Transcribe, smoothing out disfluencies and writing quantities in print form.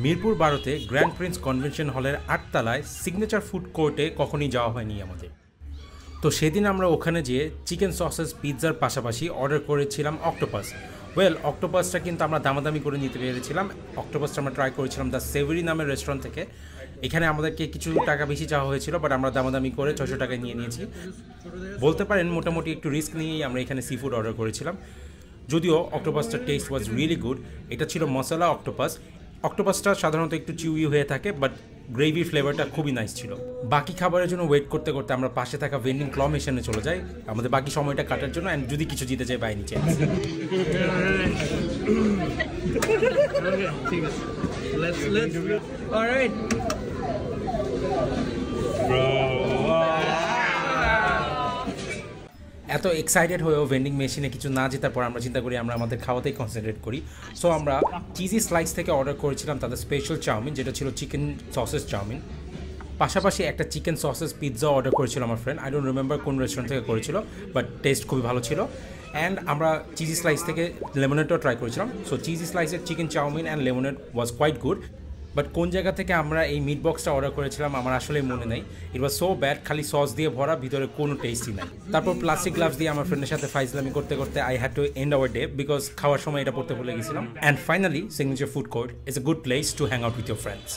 Mirpur 12-তে grand Prince convention হলের 8 তলায় signature food কোর্টে কখনই যাওয়া হয়নি আমাদের। তো সেদিন আমরা ওখানে যেয়ে চিকেন সসেস পিৎজার পাশাপাশি অর্ডার করেছিলাম অক্টোপাস। অক্টোপাসটা কিন্তু আমরা দামাদামি করে নিতে পেরেছিলাম। অক্টোপাসটা আমরা ট্রাই করেছিলাম দ্য সেভারি নামের রেস্টুরেন্ট থেকে। এখানে আমাদেরকে কিছু টাকা বেশি চাওয়া হয়েছিল, বাট আমরা দামাদামি করে 600 টাকায় নিয়ে নিয়েছি। বলতে পারেন মোটামুটি একটু রিস্ক নিয়েই আমরা এখানে সি ফুড অর্ডার করেছিলাম। যদিও অক্টোপাসটার টেস্ট ওয়াজ রিয়েলি গুড। এটা ছিল মশলা অক্টোপাস। অক্টোপাসটা সাধারণত একটু চিউই হয়ে থাকে, বাট গ্রেভির ফ্লেভারটা খুবই নাইস ছিল। বাকি খাবারের জন্য ওয়েট করতে করতে আমরা পাশে থাকা ভেন্ডিং ক্ল মেশিনে চলে যাই আমাদের বাকি সময়টা কাটার জন্য, অ্যান্ড যদি কিছু জিতে যায় বাই নিচে। এত এক্সাইটেড হয়েও ভেন্ডিং মেশিনে কিছু না জেতার পর আমরা চিন্তা করি আমরা আমাদের খাওয়াতেই কনসেন্ট্রেট করি। সো আমরা চিজি স্লাইস থেকে অর্ডার করেছিলাম তাদের স্পেশাল চাউমিন, যেটা ছিল চিকেন সসেস চাউমিন। পাশাপাশি একটা চিকেন সসেস পিৎজা অর্ডার করেছিল আমার ফ্রেন্ড। আই ডোন্ট রিমেম্বার কোন রেস্টুরেন্ট থেকে করেছিল, বাট টেস্ট খুবই ভালো ছিল। অ্যান্ড আমরা চিজি স্লাইস থেকে লেমনেডও ট্রাই করেছিলাম। সো চিজি স্লাইসের chicken chowmein and lemonade was quite good. But কোন জায়গা থেকে আমরা এই মিট বক্সটা অর্ডার করেছিলাম আমার আসলে মনে নেই। ইট ওয়াজ সো ব্যাড, খালি সস দিয়ে ভরা, ভিতরে কোনো টেস্টই নাই। তারপর প্লাস্টিক গ্লাভস দিয়ে আমার ফ্রেন্ডের সাথে ফাইজলামি করতে করতে I had to end our day, because খাওয়ার সময় এটা পড়তে ভুলে গেছিলাম। And finally signature food court is a good place to hang out with your friends.